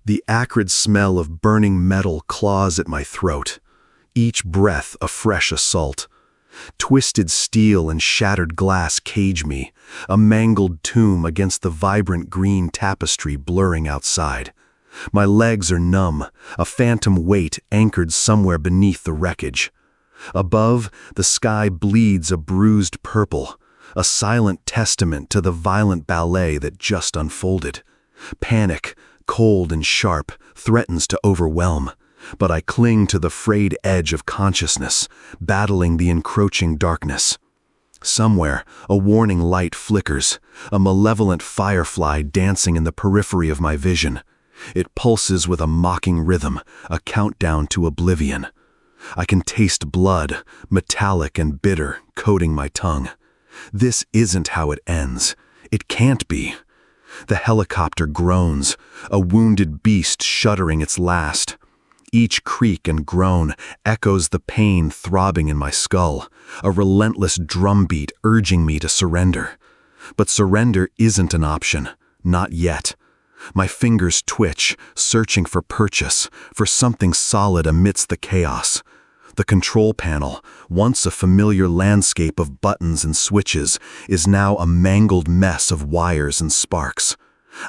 The acrid smell of burning metal claws at my throat, each breath a fresh assault. Twisted steel and shattered glass cage me, a mangled tomb against the vibrant green tapestry blurring outside. My legs are numb, a phantom weight anchored somewhere beneath the wreckage. Above, the sky bleeds a bruised purple, a silent testament to the violent ballet that just unfolded. Panic, cold and sharp, threatens to overwhelm, but I cling to the frayed edge of consciousness, battling the encroaching darkness. Somewhere, a warning light flickers, a malevolent firefly dancing in the periphery of my vision. It pulses with a mocking rhythm, a countdown to oblivion. I can taste blood, metallic and bitter, coating my tongue. This isn't how it ends. It can't be. The helicopter groans, a wounded beast shuddering its last. Each creak and groan echoes the pain throbbing in my skull, a relentless drumbeat urging me to surrender. But surrender isn't an option, not yet. My fingers twitch, searching for purchase, for something solid amidst the chaos. The control panel, once a familiar landscape of buttons and switches, is now a mangled mess of wires and sparks.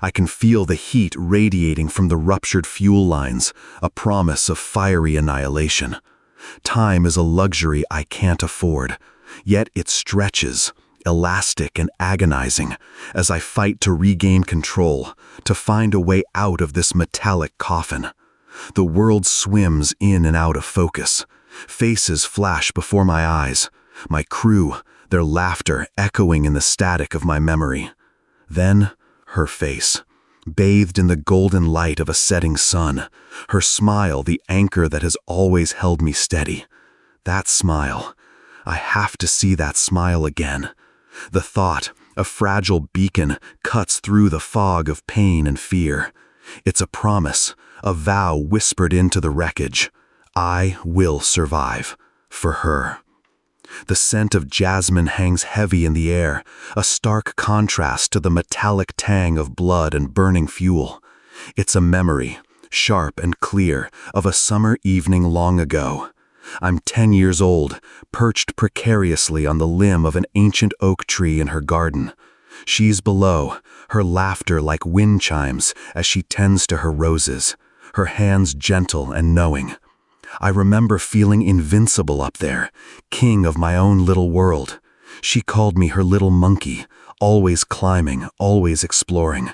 I can feel the heat radiating from the ruptured fuel lines, a promise of fiery annihilation. Time is a luxury I can't afford, yet it stretches, elastic and agonizing, as I fight to regain control, to find a way out of this metallic coffin. The world swims in and out of focus. Faces flash before my eyes, my crew, their laughter echoing in the static of my memory. Then, her face, bathed in the golden light of a setting sun, her smile the anchor that has always held me steady. That smile. I have to see that smile again. The thought, a fragile beacon, cuts through the fog of pain and fear. It's a promise, a vow whispered into the wreckage. I will survive, for her. The scent of jasmine hangs heavy in the air, a stark contrast to the metallic tang of blood and burning fuel. It's a memory, sharp and clear, of a summer evening long ago. I'm 10 years old, perched precariously on the limb of an ancient oak tree in her garden. She's below, her laughter like wind chimes as she tends to her roses, her hands gentle and knowing. I remember feeling invincible up there, king of my own little world. She called me her little monkey, always climbing, always exploring.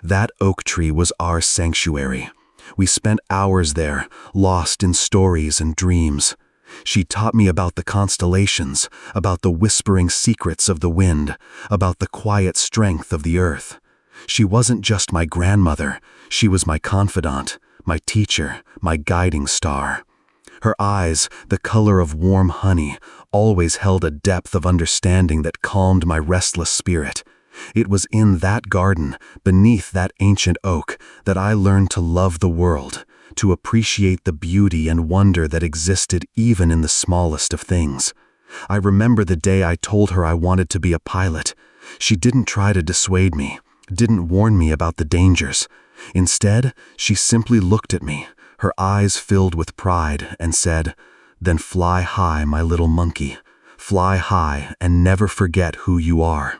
That oak tree was our sanctuary. We spent hours there, lost in stories and dreams. She taught me about the constellations, about the whispering secrets of the wind, about the quiet strength of the earth. She wasn't just my grandmother, she was my confidant, my teacher, my guiding star. Her eyes, the color of warm honey, always held a depth of understanding that calmed my restless spirit. It was in that garden, beneath that ancient oak, that I learned to love the world, to appreciate the beauty and wonder that existed even in the smallest of things. I remember the day I told her I wanted to be a pilot. She didn't try to dissuade me, didn't warn me about the dangers. Instead, she simply looked at me, her eyes filled with pride, and said, "Then fly high, my little monkey. Fly high and never forget who you are."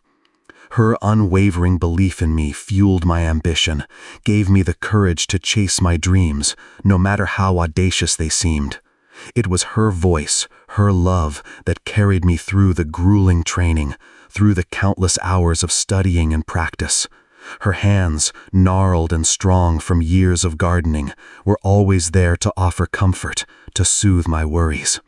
Her unwavering belief in me fueled my ambition, gave me the courage to chase my dreams, no matter how audacious they seemed. It was her voice, her love, that carried me through the grueling training, through the countless hours of studying and practice. Her hands, gnarled and strong from years of gardening, were always there to offer comfort, to soothe my worries.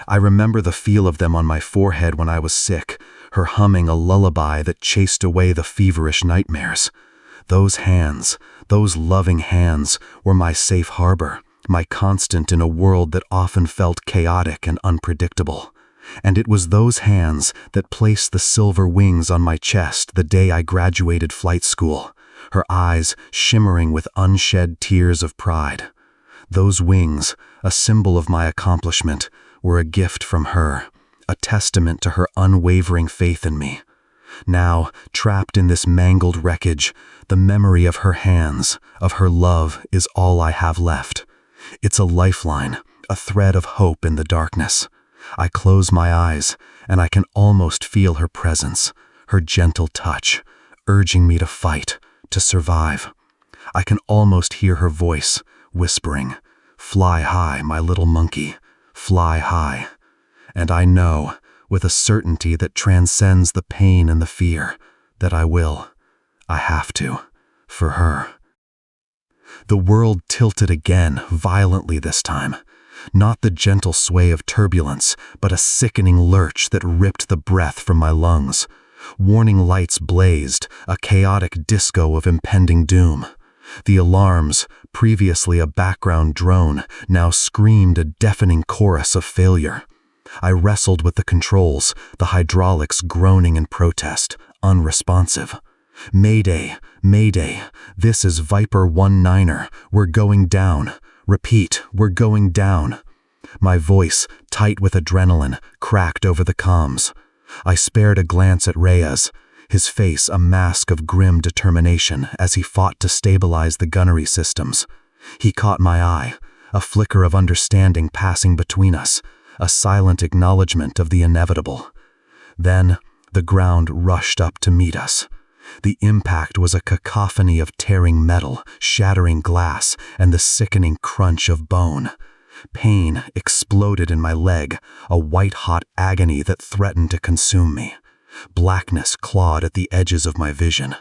I remember the feel of them on my forehead when I was sick, her humming a lullaby that chased away the feverish nightmares. Those hands, those loving hands, were my safe harbor, my constant in a world that often felt chaotic and unpredictable. And it was those hands that placed the silver wings on my chest the day I graduated flight school, her eyes shimmering with unshed tears of pride. Those wings, a symbol of my accomplishment, were a gift from her, a testament to her unwavering faith in me. Now, trapped in this mangled wreckage, the memory of her hands, of her love, is all I have left. It's a lifeline, a thread of hope in the darkness. I close my eyes, and I can almost feel her presence, her gentle touch, urging me to fight, to survive. I can almost hear her voice, whispering, "Fly high, my little monkey, fly high." And I know, with a certainty that transcends the pain and the fear, that I will. I have to, for her. The world tilted again, violently this time. Not the gentle sway of turbulence, but a sickening lurch that ripped the breath from my lungs. Warning lights blazed, a chaotic disco of impending doom. The alarms, previously a background drone, now screamed a deafening chorus of failure. I wrestled with the controls, the hydraulics groaning in protest, unresponsive. "Mayday, Mayday, this is Viper 19er, we're going down. Repeat, we're going down." My voice, tight with adrenaline, cracked over the comms. I spared a glance at Reyes, his face a mask of grim determination as he fought to stabilize the gunnery systems. He caught my eye, a flicker of understanding passing between us, a silent acknowledgement of the inevitable. Then, the ground rushed up to meet us. The impact was a cacophony of tearing metal, shattering glass, and the sickening crunch of bone. Pain exploded in my leg, a white-hot agony that threatened to consume me. Blackness clawed at the edges of my vision.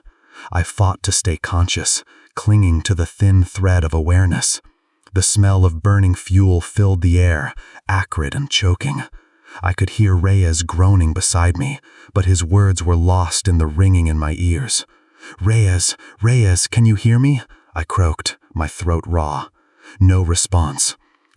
I fought to stay conscious, clinging to the thin thread of awareness. The smell of burning fuel filled the air, acrid and choking. I could hear Reyes groaning beside me, but his words were lost in the ringing in my ears. "Reyes, Reyes, can you hear me?" I croaked, my throat raw. No response.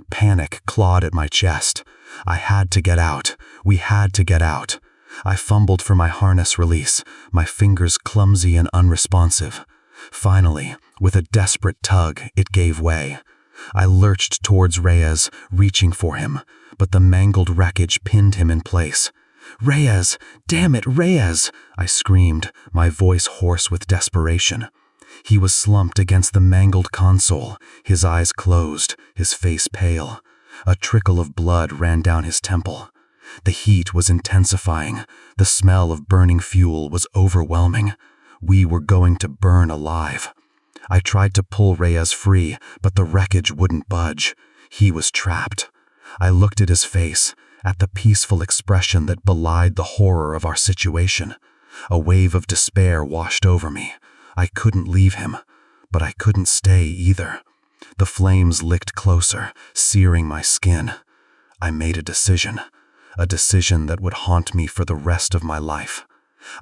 Panic clawed at my chest. I had to get out. We had to get out. I fumbled for my harness release, my fingers clumsy and unresponsive. Finally, with a desperate tug, it gave way. I lurched towards Reyes, reaching for him, but the mangled wreckage pinned him in place. "Reyes! Damn it, Reyes!" I screamed, my voice hoarse with desperation. He was slumped against the mangled console, his eyes closed, his face pale. A trickle of blood ran down his temple. The heat was intensifying. The smell of burning fuel was overwhelming. We were going to burn alive. I tried to pull Reyes free, but the wreckage wouldn't budge. He was trapped. I looked at his face, at the peaceful expression that belied the horror of our situation. A wave of despair washed over me. I couldn't leave him, but I couldn't stay either. The flames licked closer, searing my skin. I made a decision that would haunt me for the rest of my life.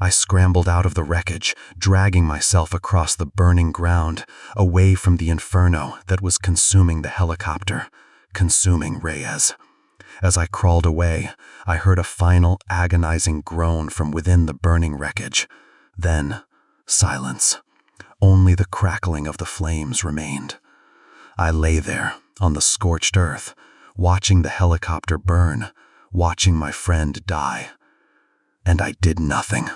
I scrambled out of the wreckage, dragging myself across the burning ground, away from the inferno that was consuming the helicopter, consuming Reyes. As I crawled away, I heard a final agonizing groan from within the burning wreckage. Then, silence. Only the crackling of the flames remained. I lay there, on the scorched earth, watching the helicopter burn, watching my friend die. And I did nothing.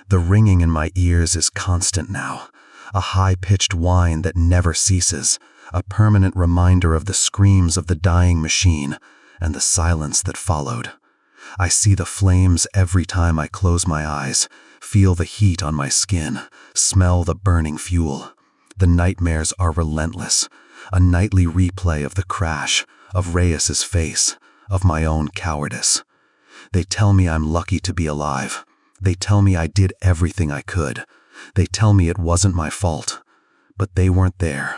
The ringing in my ears is constant now, a high-pitched whine that never ceases, a permanent reminder of the screams of the dying machine and the silence that followed. I see the flames every time I close my eyes, feel the heat on my skin, smell the burning fuel. The nightmares are relentless, a nightly replay of the crash, of Reyes's face, of my own cowardice. They tell me I'm lucky to be alive. They tell me I did everything I could. They tell me it wasn't my fault. But they weren't there.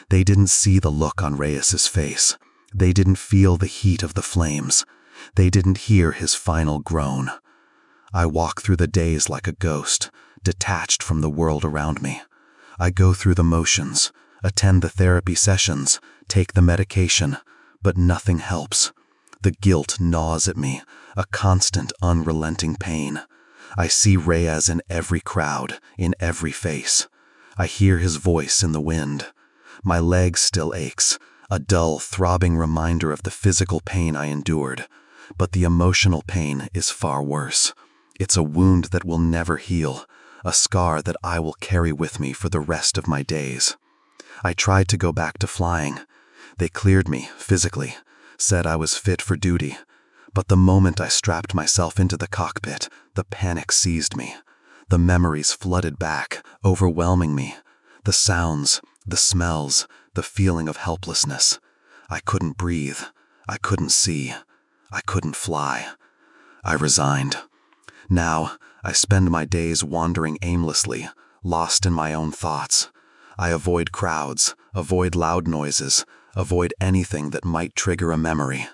They didn't see the look on Reyes's face. They didn't feel the heat of the flames. They didn't hear his final groan. I walk through the days like a ghost, detached from the world around me. I go through the motions, attend the therapy sessions, take the medication, but nothing helps. The guilt gnaws at me, a constant, unrelenting pain. I see Reyes in every crowd, in every face. I hear his voice in the wind. My leg still aches, a dull, throbbing reminder of the physical pain I endured. But the emotional pain is far worse. It's a wound that will never heal, a scar that I will carry with me for the rest of my days. I tried to go back to flying. They cleared me, physically, said I was fit for duty. But the moment I strapped myself into the cockpit, the panic seized me. The memories flooded back, overwhelming me. The sounds, the smells, the feeling of helplessness. I couldn't breathe. I couldn't see. I couldn't fly. I resigned. Now, I spend my days wandering aimlessly, lost in my own thoughts. I avoid crowds, avoid loud noises, avoid anything that might trigger a memory.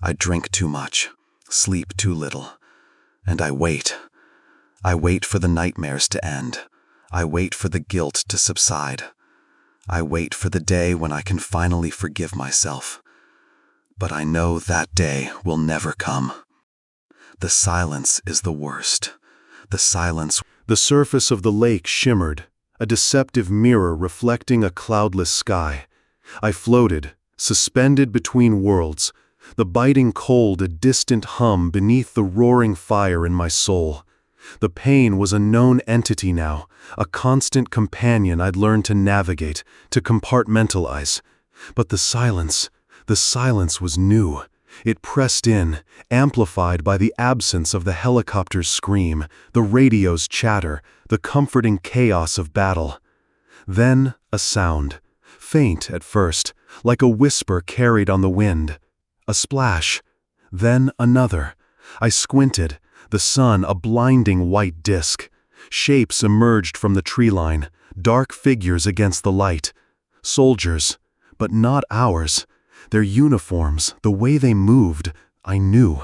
I drink too much, sleep too little, and I wait. I wait for the nightmares to end. I wait for the guilt to subside. I wait for the day when I can finally forgive myself. But I know that day will never come. The silence is the worst. The silence. The surface of the lake shimmered, a deceptive mirror reflecting a cloudless sky. I floated, suspended between worlds, the biting cold a distant hum beneath the roaring fire in my soul. The pain was a known entity now, a constant companion I'd learned to navigate, to compartmentalize. But the silence was new. It pressed in, amplified by the absence of the helicopter's scream, the radio's chatter, the comforting chaos of battle. Then a sound, faint at first, like a whisper carried on the wind. A splash. Then another. I squinted, the sun a blinding white disk. Shapes emerged from the tree line, dark figures against the light. Soldiers, but not ours. Their uniforms, the way they moved, I knew.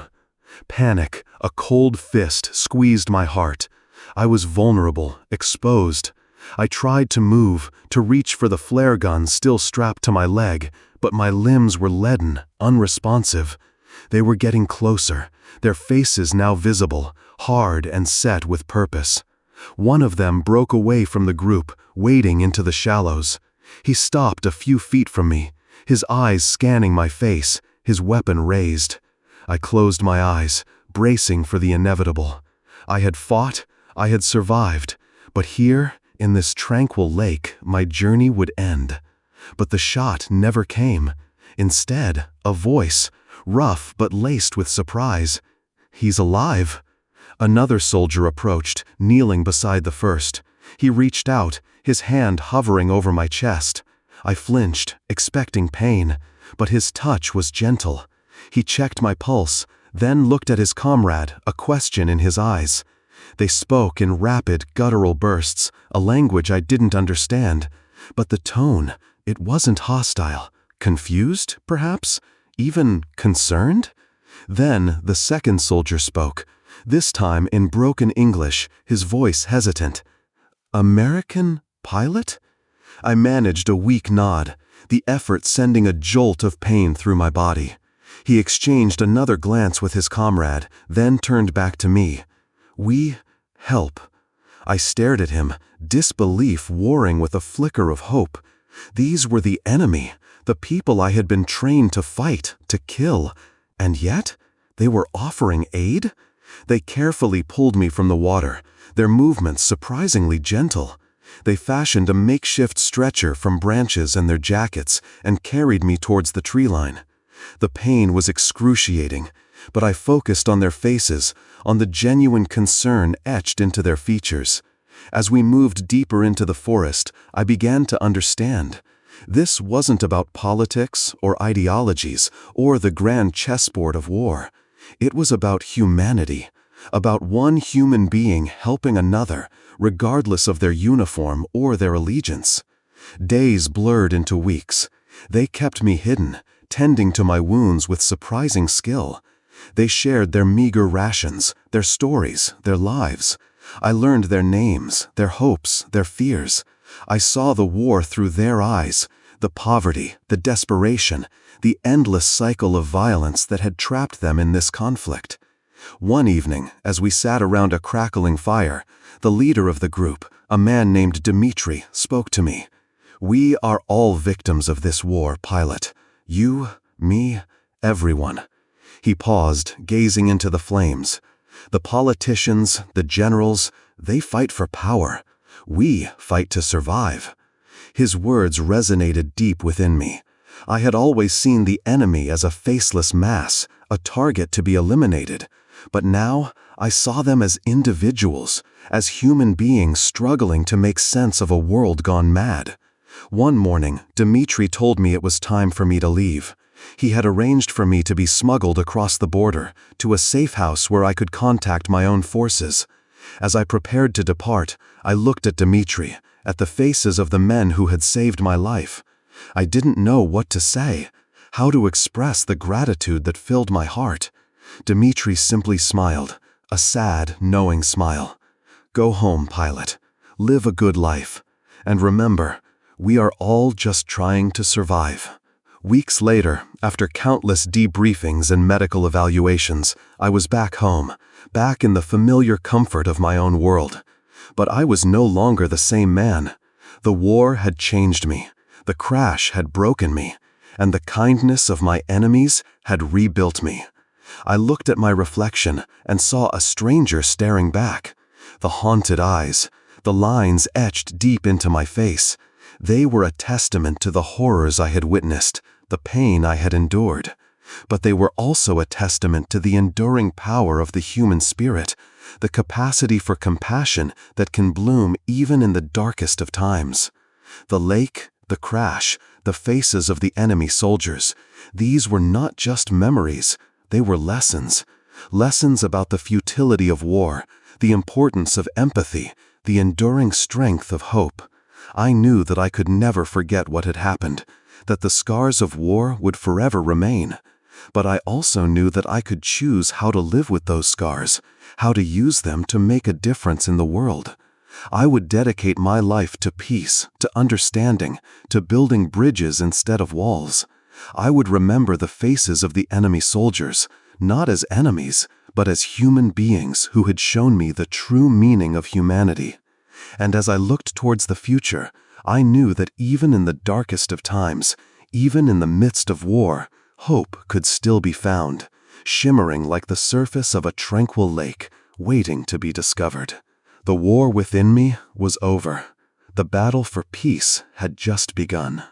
Panic, a cold fist, squeezed my heart. I was vulnerable, exposed. I tried to move, to reach for the flare gun still strapped to my leg, but my limbs were leaden, unresponsive. They were getting closer, their faces now visible, hard and set with purpose. One of them broke away from the group, wading into the shallows. He stopped a few feet from me, his eyes scanning my face, his weapon raised. I closed my eyes, bracing for the inevitable. I had fought, I had survived, but here, in this tranquil lake, my journey would end. But the shot never came. Instead, a voice, rough but laced with surprise. "He's alive." Another soldier approached, kneeling beside the first. He reached out, his hand hovering over my chest. I flinched, expecting pain, but his touch was gentle. He checked my pulse, then looked at his comrade, a question in his eyes. They spoke in rapid, guttural bursts, a language I didn't understand. But the tone, it wasn't hostile. Confused, perhaps? Even concerned? Then the second soldier spoke, this time in broken English, his voice hesitant. "American pilot?" I managed a weak nod, the effort sending a jolt of pain through my body. He exchanged another glance with his comrade, then turned back to me. "We help." I stared at him, disbelief warring with a flicker of hope. These were the enemy, the people I had been trained to fight, to kill. And yet, they were offering aid? They carefully pulled me from the water, their movements surprisingly gentle. They fashioned a makeshift stretcher from branches and their jackets and carried me towards the tree line. The pain was excruciating, but I focused on their faces, on the genuine concern etched into their features. As we moved deeper into the forest, I began to understand. This wasn't about politics or ideologies or the grand chessboard of war. It was about humanity, about one human being helping another, regardless of their uniform or their allegiance. Days blurred into weeks. They kept me hidden, tending to my wounds with surprising skill. They shared their meager rations, their stories, their lives. I learned their names, their hopes, their fears. I saw the war through their eyes, the poverty, the desperation, the endless cycle of violence that had trapped them in this conflict. One evening, as we sat around a crackling fire, the leader of the group, a man named Dmitri, spoke to me. "We are all victims of this war, pilot. You, me, everyone." He paused, gazing into the flames. The politicians, the generals, they fight for power. We fight to survive. His words resonated deep within me. I had always seen the enemy as a faceless mass, a target to be eliminated. But now I saw them as individuals, as human beings struggling to make sense of a world gone mad. One morning, Dmitri told me it was time for me to leave. He had arranged for me to be smuggled across the border, to a safe house where I could contact my own forces. As I prepared to depart, I looked at Dmitri, at the faces of the men who had saved my life. I didn't know what to say, how to express the gratitude that filled my heart. Dmitri simply smiled, a sad, knowing smile. Go home, pilot. Live a good life. And remember, we are all just trying to survive. Weeks later, after countless debriefings and medical evaluations, I was back home, back in the familiar comfort of my own world. But I was no longer the same man. The war had changed me. The crash had broken me, and the kindness of my enemies had rebuilt me. I looked at my reflection and saw a stranger staring back. The haunted eyes, the lines etched deep into my face, they were a testament to the horrors I had witnessed, the pain I had endured. But they were also a testament to the enduring power of the human spirit, the capacity for compassion that can bloom even in the darkest of times. The lake, the crash, the faces of the enemy soldiers, these were not just memories, they were lessons. Lessons about the futility of war, the importance of empathy, the enduring strength of hope. I knew that I could never forget what had happened, that the scars of war would forever remain. But I also knew that I could choose how to live with those scars, how to use them to make a difference in the world. I would dedicate my life to peace, to understanding, to building bridges instead of walls. I would remember the faces of the enemy soldiers, not as enemies, but as human beings who had shown me the true meaning of humanity. And as I looked towards the future, I knew that even in the darkest of times, even in the midst of war, hope could still be found, shimmering like the surface of a tranquil lake, waiting to be discovered. The war within me was over. The battle for peace had just begun.